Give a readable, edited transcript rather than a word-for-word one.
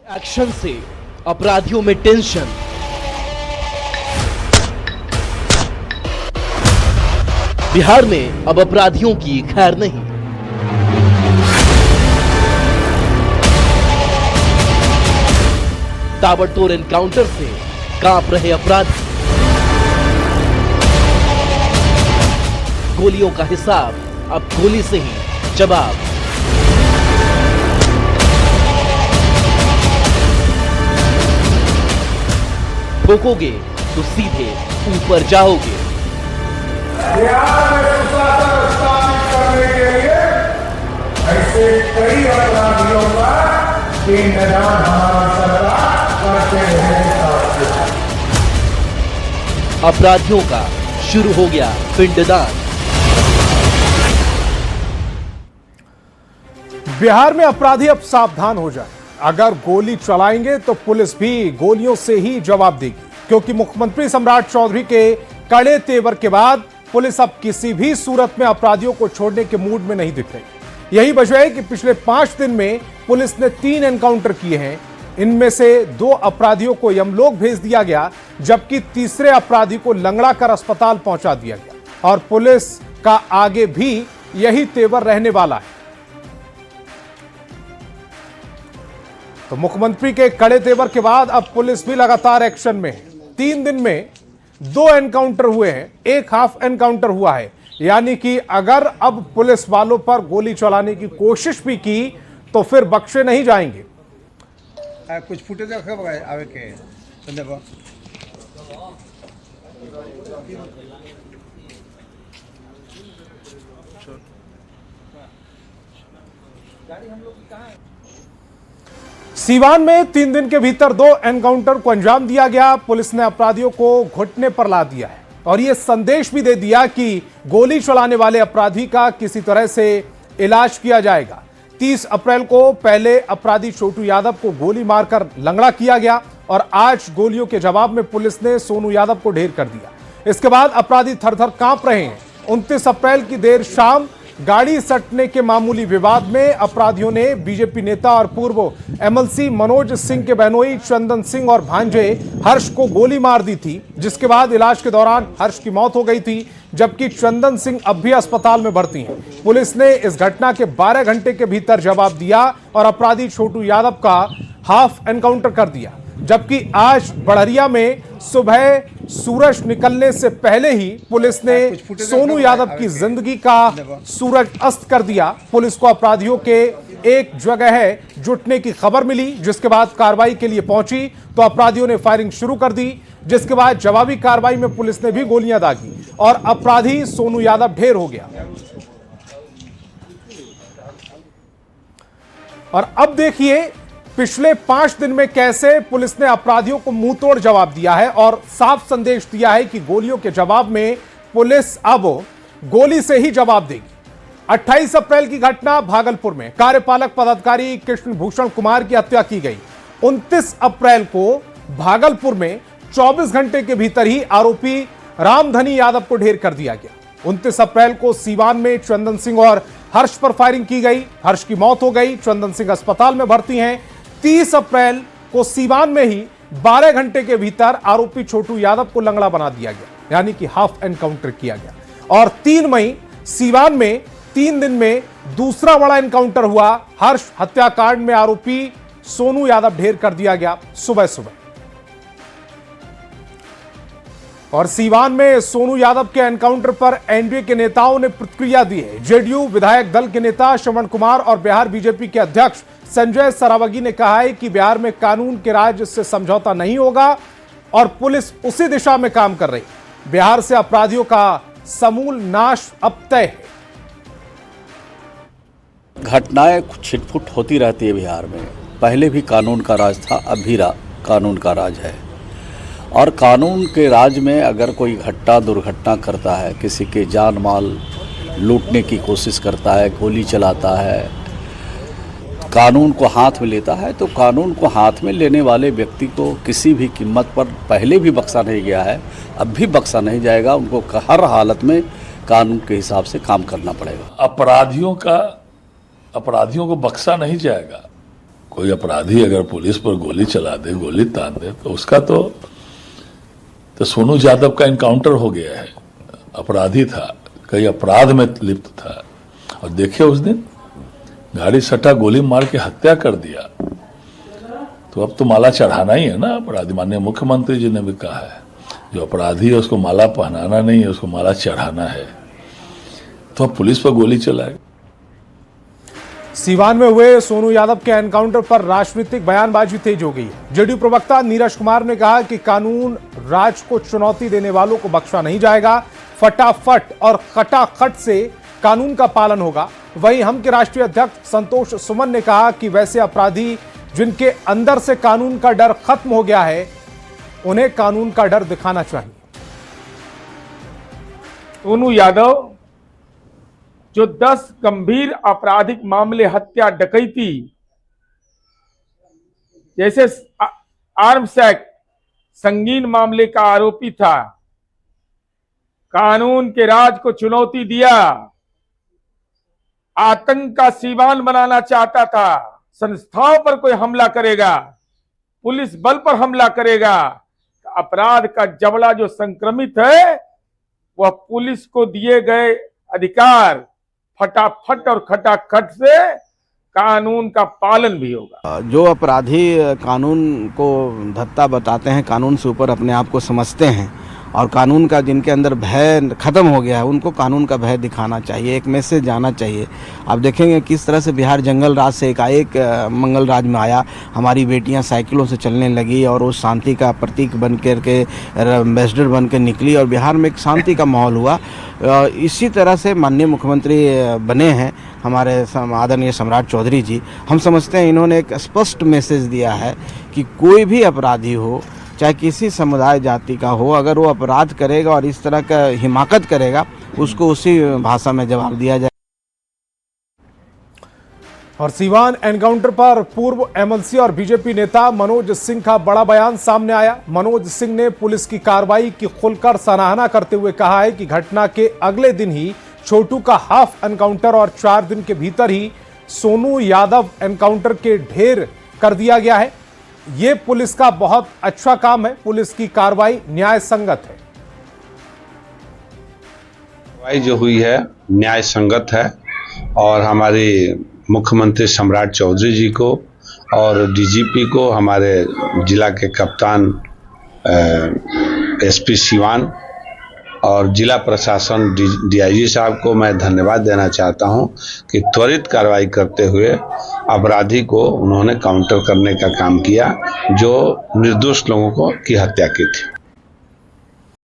Action से अपराधियों में टेंशन, बिहार में अब अपराधियों की खैर नहीं। ताबड़तोड़ एनकाउंटर से कांप रहे अपराधी, गोलियों का हिसाब अब गोली से ही जवाब। ठोकोगे तो सीधे ऊपर जाओगे। बिहार में सुशासन स्थापित करने के लिए ऐसे कई अपराधियों का निदान हमारा सरकार करते रहेगी। अपराधियों का शुरू हो गया पिंडदान। बिहार में अपराधी अब सावधान हो जाए, अगर गोली चलाएंगे तो पुलिस भी गोलियों से ही जवाब देगी, क्योंकि मुख्यमंत्री सम्राट चौधरी के कड़े तेवर के बाद पुलिस अब किसी भी सूरत में अपराधियों को छोड़ने के मूड में नहीं दिख रही। यही वजह है कि पिछले 5 दिन में पुलिस ने 3 एनकाउंटर किए हैं। इनमें से 2 अपराधियों को यमलोक भेज दिया गया, जबकि तीसरे अपराधी को लंगड़ा कर अस्पताल पहुंचा दिया गया। और पुलिस का आगे भी यही तेवर रहने वाला है। तो मुख्यमंत्री के कड़े तेवर के बाद अब पुलिस भी लगातार एक्शन में है। 3 दिन में 2 एनकाउंटर हुए हैं, 1 हाफ एनकाउंटर हुआ है। यानी कि अगर अब पुलिस वालों पर गोली चलाने की कोशिश भी की तो फिर बख्शे नहीं जाएंगे। कुछ फुटेज आवे के सीवान में 3 दिन के भीतर 2 एनकाउंटर को अंजाम दिया गया। पुलिस ने अपराधियों को घुटने पर ला दिया है और यह संदेश भी दे दिया कि गोली चलाने वाले अपराधी का किसी तरह से इलाज किया जाएगा। 30 अप्रैल को पहले अपराधी छोटू यादव को गोली मारकर लंगड़ा किया गया और आज गोलियों के जवाब में पुलिस ने सोनू यादव को ढेर कर दिया। इसके बाद अपराधी थर-थर कांप रहे हैं। 29 अप्रैल की देर शाम गाड़ी सटने के मामूली विवाद में अपराधियों ने बीजेपी नेता और पूर्व एमएलसी मनोज सिंह के बहनोई चंदन सिंह और भांजे हर्ष को गोली मार दी थी, जिसके बाद इलाज के दौरान हर्ष की मौत हो गई थी, जबकि चंदन सिंह अब भी अस्पताल में भर्ती हैं। पुलिस ने इस घटना के 12 घंटे के भीतर जवाब दिया और अपराधी छोटू यादव का हाफ एनकाउंटर कर दिया, जबकि आज बड़हरिया में सुबह सूरज निकलने से पहले ही पुलिस ने सोनू यादव की जिंदगी का सूरज अस्त कर दिया। पुलिस को अपराधियों के एक जगह जुटने की खबर मिली, जिसके बाद कार्रवाई के लिए पहुंची तो अपराधियों ने फायरिंग शुरू कर दी, जिसके बाद जवाबी कार्रवाई में पुलिस ने भी गोलियां दागी और अपराधी सोनू यादव ढेर हो गया। और अब देखिए पिछले 5 दिन में कैसे पुलिस ने अपराधियों को मुंह तोड़ जवाब दिया है और साफ संदेश दिया है कि गोलियों के जवाब में पुलिस अब गोली से ही जवाब देगी। 28 अप्रैल की घटना भागलपुर में कार्यपालक पदाधिकारी कृष्ण भूषण कुमार की हत्या की गई। 29 अप्रैल को भागलपुर में 24 घंटे के भीतर ही आरोपी रामधनी यादव को ढेर कर दिया गया। 29 अप्रैल को सीवान में चंदन सिंह और हर्ष पर फायरिंग की गई, हर्ष की मौत हो गई, चंदन सिंह अस्पताल में भर्ती हैं। 30 अप्रैल को सीवान में ही 12 घंटे के भीतर आरोपी छोटू यादव को लंगड़ा बना दिया गया, यानी कि हाफ एनकाउंटर किया गया। और 3 मई सीवान में 3 दिन में दूसरा बड़ा एनकाउंटर हुआ। हर्ष हत्याकांड में आरोपी सोनू यादव ढेर कर दिया गया सुबह सुबह। और सीवान में सोनू यादव के एनकाउंटर पर एनडीए के नेताओं ने प्रतिक्रिया दी है। जेडीयू विधायक दल के नेता श्रवण कुमार और बिहार बीजेपी के अध्यक्ष संजय सरावगी ने कहा है कि बिहार में कानून के राज से समझौता नहीं होगा और पुलिस उसी दिशा में काम कर रही। बिहार से अपराधियों का समूल नाश अब तय है। घटनाएं छिटपुट होती रहती है बिहार में। पहले भी कानून का राज था, अब भी कानून का राज है। और कानून के राज में अगर कोई दुर्घटना करता है, किसी के जान माल लूटने की कोशिश करता है, गोली चलाता है, कानून को हाथ में लेता है, तो कानून को हाथ में लेने वाले व्यक्ति को किसी भी कीमत पर पहले भी बख्शा नहीं गया है, अब भी बख्शा नहीं जाएगा। उनको हर हालत में कानून के हिसाब से काम करना पड़ेगा। अपराधियों को बख्शा नहीं जाएगा। कोई अपराधी अगर पुलिस पर गोली चला दे, गोली तान दे, तो उसका तो सोनू यादव का इनकाउंटर हो गया है। अपराधी था, कई अपराध में लिप्त था, और देखिए उस दिन गाड़ी सटा, गोली मार के हत्या कर दिया। तो अब तो माला चढ़ाना ही है ना अपराधी। माननीय मुख्यमंत्री जी ने भी कहा है, जो अपराधी है उसको माला पहनाना नहीं है, उसको माला चढ़ाना है। तो अब पुलिस पर गोली चलाएगा। सीवान में हुए सोनू यादव के एनकाउंटर पर राजनीतिक बयानबाजी तेज हो गई है। जेडीयू प्रवक्ता नीरज कुमार ने कहा कि कानून राज को चुनौती देने वालों को बख्शा नहीं जाएगा, फटाफट और खटाखट से कानून का पालन होगा। वहीं हम के राष्ट्रीय अध्यक्ष संतोष सुमन ने कहा कि वैसे अपराधी जिनके अंदर से कानून का डर खत्म हो गया है, उन्हें कानून का डर दिखाना चाहिए। सोनू यादव जो 10 गंभीर आपराधिक मामले, हत्या, डकैती जैसे आर्म्स एक्ट संगीन मामले का आरोपी था, कानून के राज को चुनौती दिया, आतंक का सीवान बनाना चाहता था, संस्थाओं पर कोई हमला करेगा, पुलिस बल पर हमला करेगा, अपराध का जबड़ा जो संक्रमित है वह पुलिस को दिए गए अधिकार फटाफट और खटाखट से कानून का पालन भी होगा। जो अपराधी कानून को धत्ता बताते हैं, कानून से ऊपर अपने आप को समझते हैं और कानून का जिनके अंदर भय खत्म हो गया है, उनको कानून का भय दिखाना चाहिए, एक मैसेज जाना चाहिए। आप देखेंगे किस तरह से बिहार जंगल राज से एकाएक मंगल राज में आया, हमारी बेटियां साइकिलों से चलने लगी और उस शांति का प्रतीक बन कर के एम्बेसडर बन के निकली और बिहार में एक शांति का माहौल हुआ। इसी तरह से माननीय मुख्यमंत्री बने हैं हमारे आदरणीय सम्राट चौधरी जी। हम समझते हैं इन्होंने एक स्पष्ट मैसेज दिया है कि कोई भी अपराधी हो, चाहे किसी समुदाय जाति का हो, अगर वो अपराध करेगा और इस तरह का हिमाकत करेगा, उसको उसी भाषा में जवाब दिया जाए। और सीवान एनकाउंटर पर पूर्व एमएलसी और बीजेपी नेता मनोज सिंह का बड़ा बयान सामने आया। मनोज सिंह ने पुलिस की कार्रवाई की खुलकर सराहना करते हुए कहा है कि घटना के अगले दिन ही छोटू का हाफ एनकाउंटर और 4 दिन के भीतर ही सोनू यादव एनकाउंटर के ढेर कर दिया गया है। ये पुलिस का बहुत अच्छा काम है, पुलिस की कार्रवाई न्याय संगत है। कार्रवाई जो हुई है न्याय संगत है और हमारे मुख्यमंत्री सम्राट चौधरी जी को और डीजीपी को, हमारे जिला के कप्तान एसपी सीवान और जिला प्रशासन डीआईजी साहब को मैं धन्यवाद देना चाहता हूं कि त्वरित कार्रवाई करते हुए अपराधी को उन्होंने काउंटर करने का काम किया जो निर्दोष लोगों की हत्या की थी।